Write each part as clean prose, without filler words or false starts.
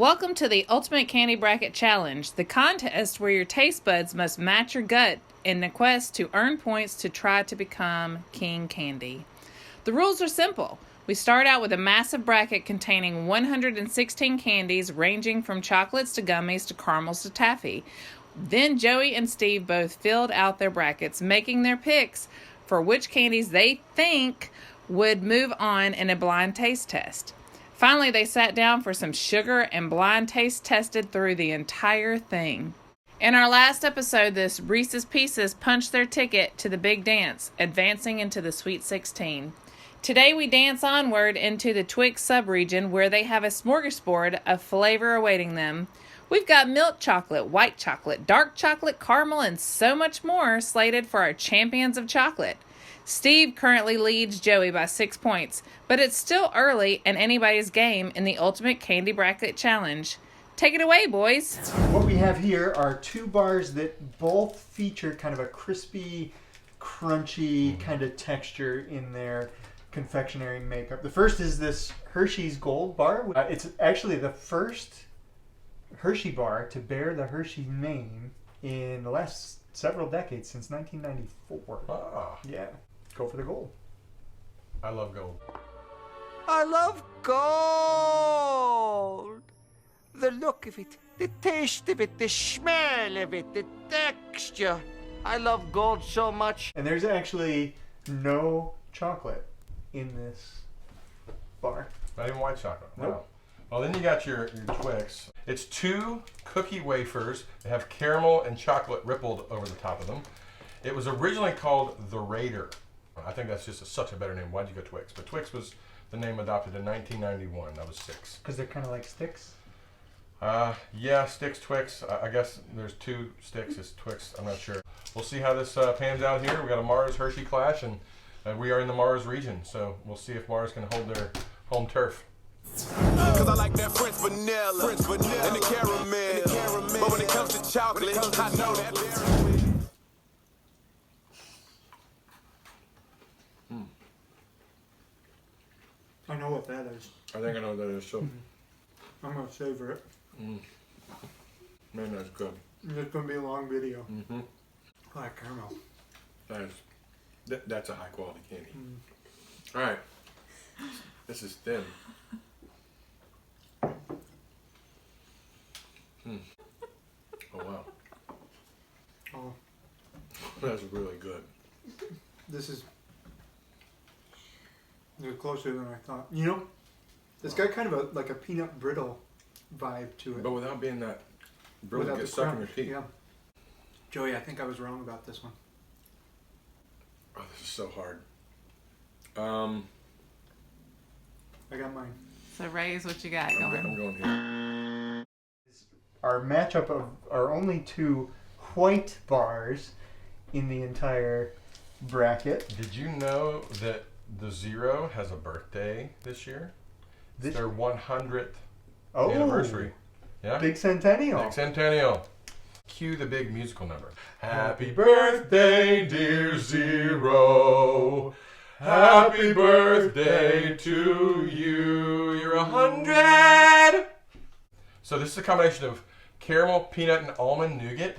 Welcome to the Ultimate Candy Bracket Challenge, the contest where your taste buds must match your gut in the quest to earn points to try to become King Candy. The rules are simple. We start out with a massive bracket containing 116 candies ranging from chocolates to gummies to caramels to taffy. Then Joey and Steve both filled out their brackets, making their picks for which candies they think would move on in a blind taste test. Finally, they sat down for some sugar and blind taste tested through the entire thing. In our last episode, this Reese's Pieces punched their ticket to the big dance, advancing into the Sweet 16. Today we dance onward into the Twix subregion where they have a smorgasbord of flavor awaiting them. We've got milk chocolate, white chocolate, dark chocolate, caramel, and so much more slated for our champions of chocolate. Steve currently leads Joey by 6 points, but it's still early and anybody's game in the Ultimate Candy Bracket Challenge. Take it away, boys. What we have here are two bars that both feature kind of a crispy, crunchy kind of texture in their confectionery makeup. The first is this Hershey's Gold bar. It's actually the first Hershey bar to bear the Hershey name in the last several decades, since 1994. Ah. Yeah. Go for the gold. I love gold. I love gold. The look of it, the taste of it, the smell of it, the texture. I love gold so much. And there's actually no chocolate in this bar. Not even white chocolate. Nope. Wow. Well, then you got your Twix. It's 2 cookie wafers. They have caramel and chocolate rippled over the top of them. It was originally called the Raider. I think that's just such a better name. Why'd you go Twix? But Twix was the name adopted in 1991. That was 6. Because they're kind of like sticks? Yeah, sticks, Twix. I guess there's 2 sticks. It's Twix. I'm not sure. We'll see how this pans out here. We got a Mars Hershey clash, and we are in the Mars region. So we'll see if Mars can hold their home turf. Cause I like that French vanilla, and the caramel. But when it comes to chocolate, I know that I know what that is. I think I know what that is. So I'm going to savor it. Man, that's good. It's going to be a long video. Mm-hmm. I like caramel. That's a high quality candy. All right. This is thin. Oh, wow. Oh, That's really good. this is closer than I thought. You know, it's got kind of like a peanut brittle vibe to it. But without being that really Without get the stuck in your crunch, teeth. Yeah. Joey, I think I was wrong about this one. Oh, this is so hard. I got mine. So Ray's what you got I'm going. going here. Our matchup of our only 2 white bars in the entire bracket. Did you know that the Zero has a birthday this year? It's their 100th anniversary. Yeah. Big centennial. Big centennial. Cue the big musical number. Happy birthday, dear Zero. Happy birthday to you. You're 100. So this is a combination of caramel, peanut, and almond nougat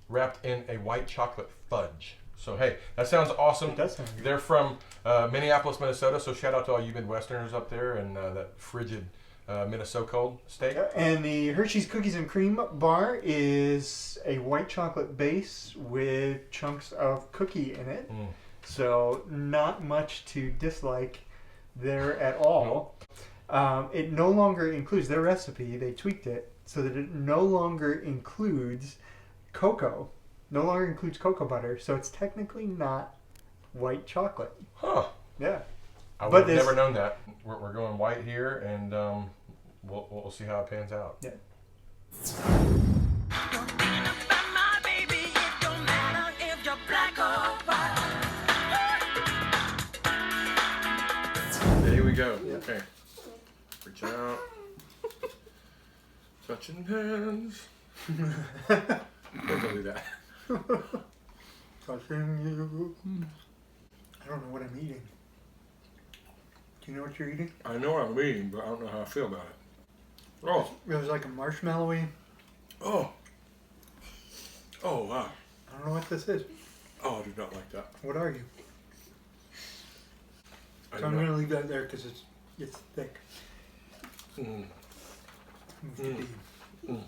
wrapped in a white chocolate fudge. So hey, that sounds awesome. It does sound good. They're from Minneapolis, Minnesota. So shout out to all you Midwesterners up there and that frigid Minnesota cold state. And the Hershey's Cookies and Cream bar is a white chocolate base with chunks of cookie in it. So not much to dislike there at all. It no longer includes their recipe. They tweaked it so that it no longer includes cocoa. No longer includes cocoa butter. So it's technically not white chocolate. Huh. Yeah. I would have never known that. We're going white here, and we'll see how it pans out. Yeah. There we go. Yeah. Okay. Reach out. Touching hands. Don't do that. Touching you. I don't know what I'm eating. Do you know what you're eating? I know I'm eating, but I don't know how I feel about it. Oh. It was like a marshmallowy. Oh. Oh, wow. I don't know what this is. Oh, I do not like that. What are you? So I'm going to leave that there because it's thick. Mm. Mm. Mm.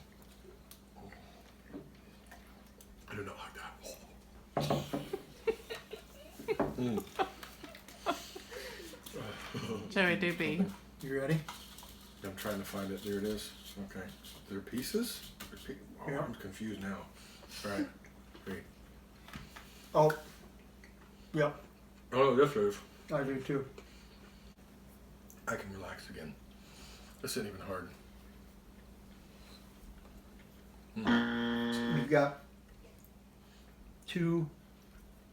I do not like that. Mm. Joey Doobie. You ready? I'm trying to find it. There it is. Okay. They're pieces? Oh, Yeah. I'm confused now. All right. Wait. Oh. Yep. Oh, this is. I do too. I can relax again. This isn't even hard. We've got two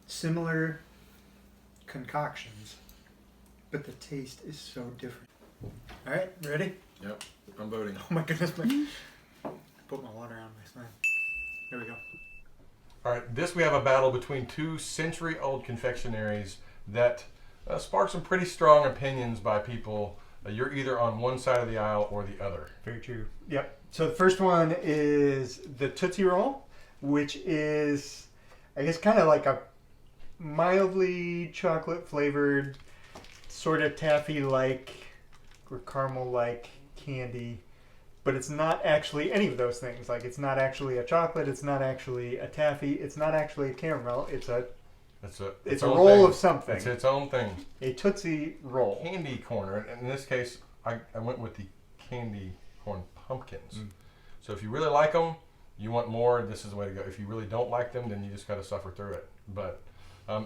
similar concoctions, but the taste is so different. All right, ready? Yep. I'm voting. Oh my goodness, put my water on my slime. There we go. All right, this we have a battle between two century-old confectionaries that spark some pretty strong opinions by people. You're either on one side of the aisle or the other. Very true. Yep. So the first one is the Tootsie Roll, which is, I guess, kind of like a mildly chocolate flavored, sort of taffy-like or caramel-like candy. But it's not actually any of those things. Like, it's not actually a chocolate. It's not actually a taffy. It's not actually a caramel. It's a roll thing. of something. It's its own thing. A Tootsie Roll. Candy corn. And in this case, I went with the candy corn pumpkins. Mm. So if you really like them, you want more, this is the way to go. If you really don't like them, then you just got to suffer through it. But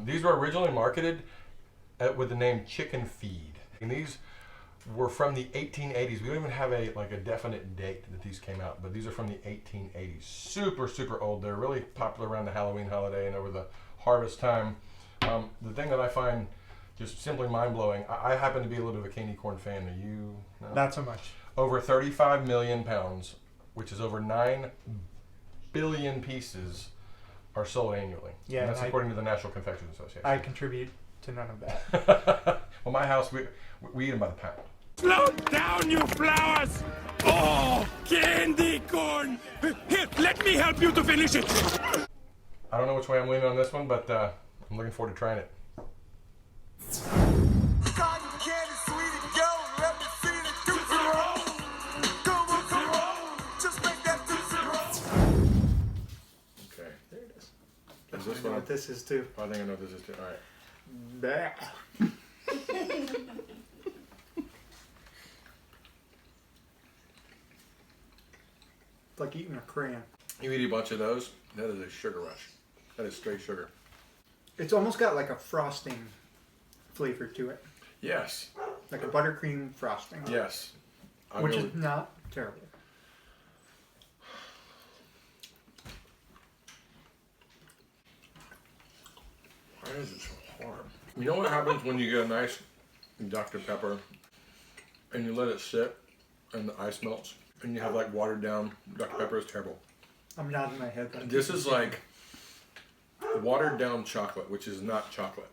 these were originally marketed with the name Chicken Feed. And these were from the 1880s. We don't even have a definite date that these came out, but these are from the 1880s. Super, super old. They're really popular around the Halloween holiday and over the harvest time. The thing that I find just simply mind-blowing, I happen to be a little bit of a candy corn fan. Are you? No? Not so much. Over 35 million pounds, which is over 9 billion pieces, are sold annually. Yeah, and that's according to the National Confections Association. I contribute to none of that. Well, my house, we eat them by the pound. Slow down, you flowers! Oh, candy corn! Here, let me help you to finish it! I don't know which way I'm leaning on this one, but I'm looking forward to trying it. Cotton candy, sweet and gold, let me see the Tootsie Roll! Come on, just make that Tootsie Roll! Okay. There it is. Is I this know one? what this is too. I think I know what this is too. All right. Bah. It's like eating a crayon. You eat a bunch of those, that is a sugar rush. That is straight sugar. It's almost got like a frosting flavor to it. Yes. Like a buttercream frosting. Yes. Which is not terrible. Why is it so hard? You know what happens when you get a nice Dr. Pepper and you let it sit and the ice melts and you have like watered down Dr. Pepper? Is terrible. I'm nodding my head. This is like watered down chocolate, which is not chocolate,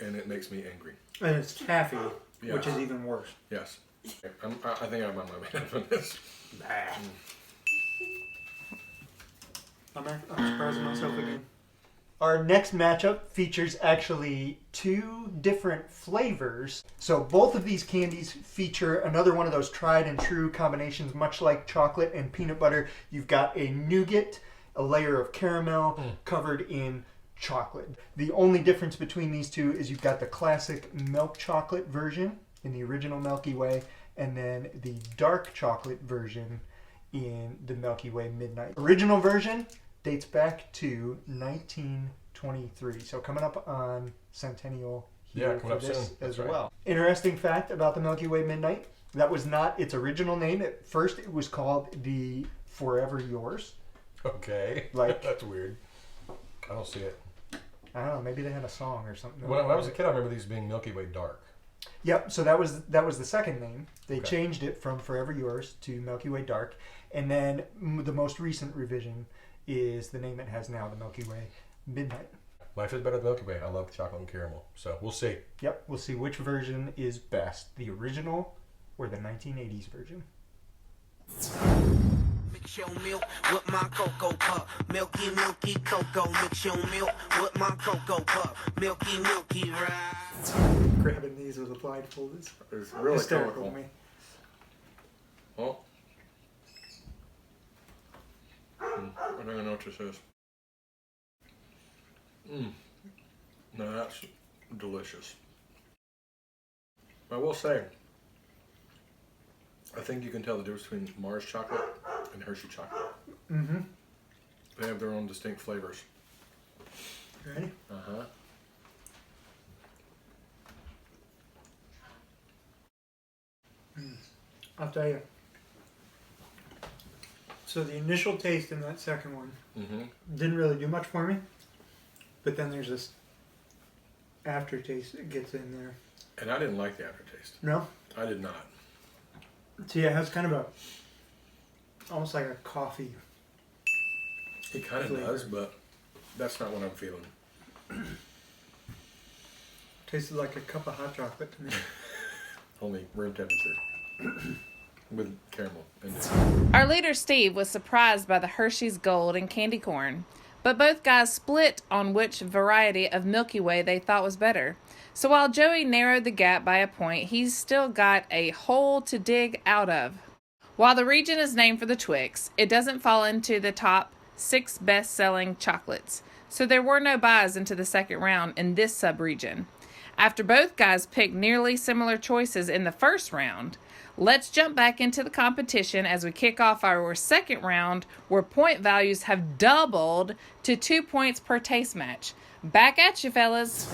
and it makes me angry. And it's taffy, Yeah. which is even worse. Yes. I think I'm on my way on this. I'm surprising myself again. Our next matchup features actually two different flavors. So both of these candies feature another one of those tried and true combinations, much like chocolate and peanut butter. You've got a nougat, a layer of caramel covered in chocolate. The only difference between these two is you've got the classic milk chocolate version in the original Milky Way, and then the dark chocolate version in the Milky Way Midnight. Original version dates back to 1923, so coming up on Centennial here for this soon. as That's well. Right. Interesting fact about the Milky Way Midnight, that was not its original name. At first it was called the Forever Yours. Okay. Like- That's weird. I don't see it. I don't know, maybe they had a song or something. When I was a kid, I remember these being Milky Way Dark. Yep, so that was the second name. They Okay. changed it from Forever Yours to Milky Way Dark, and then the most recent revision is the name it has now, the Milky Way Midnight. Life is better than Milky Way. I love chocolate and caramel, so we'll see. Yep, we'll see which version is best, the original or the 1980s version. Mix your milk with my cocoa pup. Milky, milky cocoa. Mix your milk with my cocoa pup. Milky, milky rice. Grabbing these with a blindfold is It's really hysterical to colorful. me. Oh. I don't even know what this is. No, that's delicious. I will say, I think you can tell the difference between Mars chocolate and Hershey chocolate. Mm-hmm. They have their own distinct flavors. Ready? Uh-huh. I'll tell you. So the initial taste in that second one didn't really do much for me, but then there's this aftertaste that gets in there. And I didn't like the aftertaste. No? I did not. See, it has kind of almost like a coffee. It kind of flavor. does, but that's not what I'm feeling. Tasted like a cup of hot chocolate to me. Only room temperature. With caramel in it. Our leader Steve was surprised by the Hershey's Gold and candy corn, but both guys split on which variety of Milky Way they thought was better. So while Joey narrowed the gap by a point, he's still got a hole to dig out of. While the region is named for the Twix, it doesn't fall into the top 6 best-selling chocolates, so there were no buys into the second round in this sub-region. After both guys picked nearly similar choices in the first round, let's jump back into the competition as we kick off our second round, where point values have doubled to 2 points per taste match. Back at you, fellas.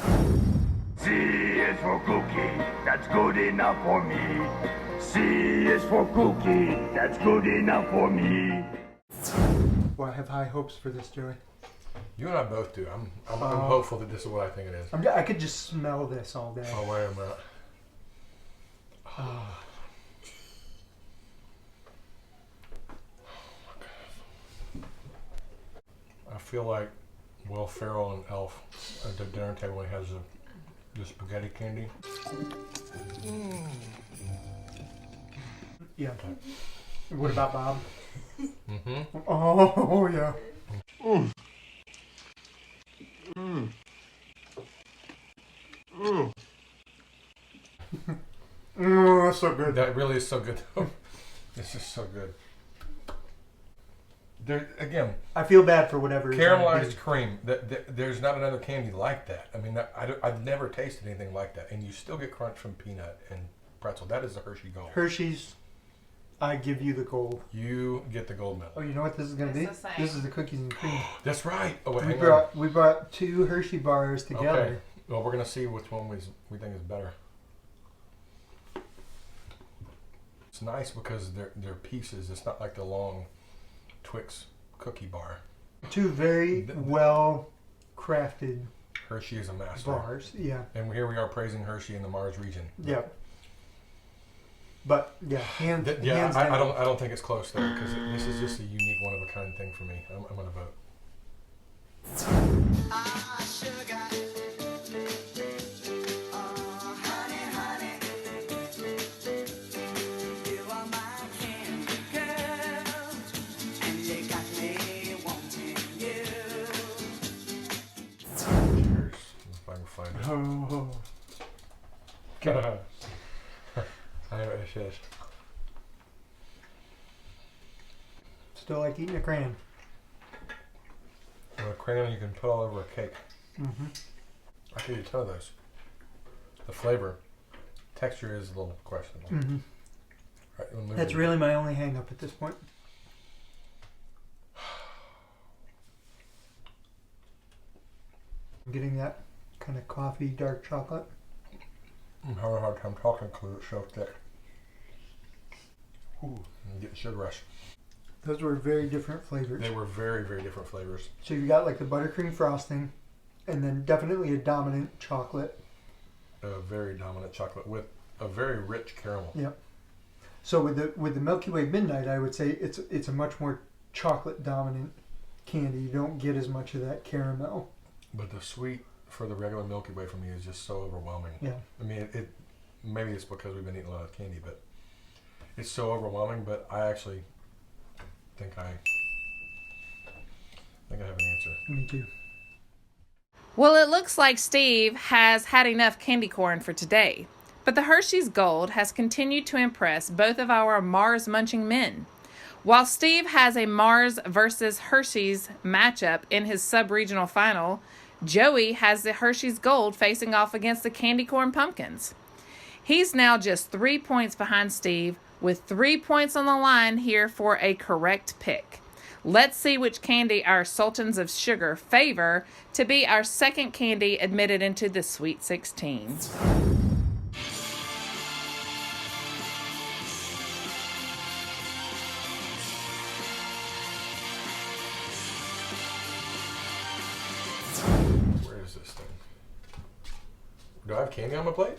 C is for cookie, that's good enough for me. C is for cookie, that's good enough for me. Well, I have high hopes for this, Joey. You and I both do. I'm hopeful that this is what I think it is. I could just smell this all day. Oh, wait a minute. I feel like Will Ferrell and Elf at the dinner table when he has the spaghetti candy. Yeah. What about Bob? Mm-hmm. Oh, yeah. That's so good. That really is so good. This is so good. There again, I feel bad for whatever. caramelized cream. There's not another candy like that. I mean, I've never tasted anything like that, and you still get crunch from peanut and pretzel. That is the Hershey Gold. Hershey's, I give you the gold. You get the gold medal. Oh, you know what this is going to be? It's the same. This is the cookies and cream. That's right. Oh wait, We hang on. brought 2 Hershey bars together. Okay. Well, we're gonna see which one we think is better. It's nice because they're pieces. It's not like the long Twix cookie bar. 2 very well crafted Hershey is a master. bars. Yeah. And here we are praising Hershey in the Mars region. Yeah. But yeah, hands I down. don't think it's close though, because this is just a unique one of a kind thing for me. I'm gonna vote. Cheers. If I can find it. Oh. Okay. I know what it is. Still like eating a crayon. Well, a crayon you can put all over a cake. Mm-hmm. I could eat a ton of those. The flavor, texture is a little questionable. Mm-hmm. Right, we'll move That's in. really my only hang up at this point. I'm getting that kind of coffee dark chocolate. I'm having a hard time talking because it's so thick. Ooh, I'm getting sugar rush. Those were very different flavors. They were very, very different flavors. So you got like the buttercream frosting, and then definitely a dominant chocolate. A very dominant chocolate with a very rich caramel. Yep. So with the Milky Way Midnight, I would say it's a much more chocolate dominant candy. You don't get as much of that caramel. But the sweet for the regular Milky Way for me is just so overwhelming. Yeah. I mean, it maybe it's because we've been eating a lot of candy, but It's so overwhelming, but I actually think I have an answer. Me too. Well, it looks like Steve has had enough candy corn for today, but the Hershey's Gold has continued to impress both of our Mars munching men. While Steve has a Mars versus Hershey's matchup in his sub-regional final, Joey has the Hershey's Gold facing off against the Candy Corn Pumpkins. He's now just 3 points behind Steve, with 3 points on the line here for a correct pick. Let's see which candy our Sultans of Sugar favor to be our second candy admitted into the Sweet 16. Where is this thing? Do I have candy on my plate?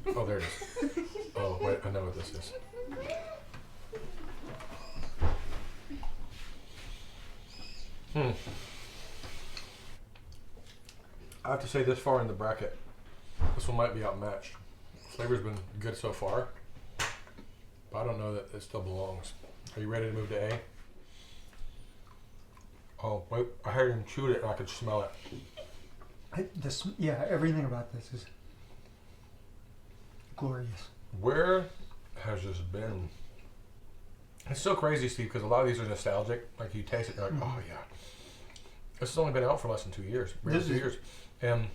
Oh, there it is. Oh, wait, I know what this is. I have to say, this far in the bracket, this one might be outmatched. Flavor's been good so far, but I don't know that it still belongs. Are you ready to move to A? Oh, wait, I heard him chew it and I could smell it. Yeah, everything about this is glorious. Where has this been? It's so crazy, Steve, because a lot of these are nostalgic. Like, you taste it, you're like, oh, yeah. This has only been out for less than 2 years. Really 2 years. And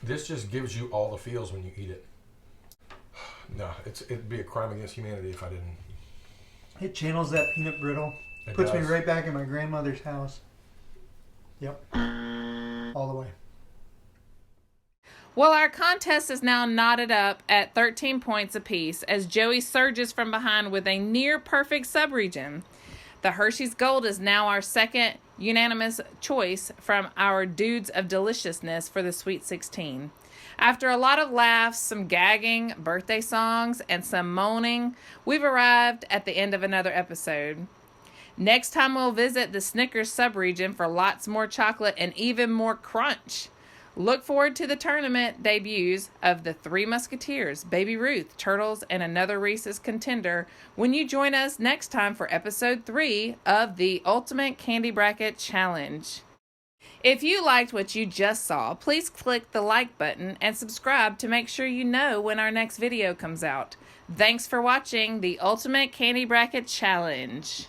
this just gives you all the feels when you eat it. No, it'd be a crime against humanity if I didn't. It channels that peanut brittle. It Puts me does. right back in my grandmother's house. Yep. All the way. Well, our contest is now knotted up at 13 points apiece as Joey surges from behind with a near-perfect subregion. The Hershey's Gold is now our second unanimous choice from our Dudes of Deliciousness for the Sweet 16. After a lot of laughs, some gagging, birthday songs, and some moaning, we've arrived at the end of another episode. Next time we'll visit the Snickers subregion for lots more chocolate and even more crunch. Look forward to the tournament debuts of the Three Musketeers, Baby Ruth, Turtles, and another Reese's contender when you join us next time for episode 3 of the Ultimate Candy Bracket Challenge. If you liked what you just saw, please click the like button and subscribe to make sure you know when our next video comes out. Thanks for watching the Ultimate Candy Bracket Challenge.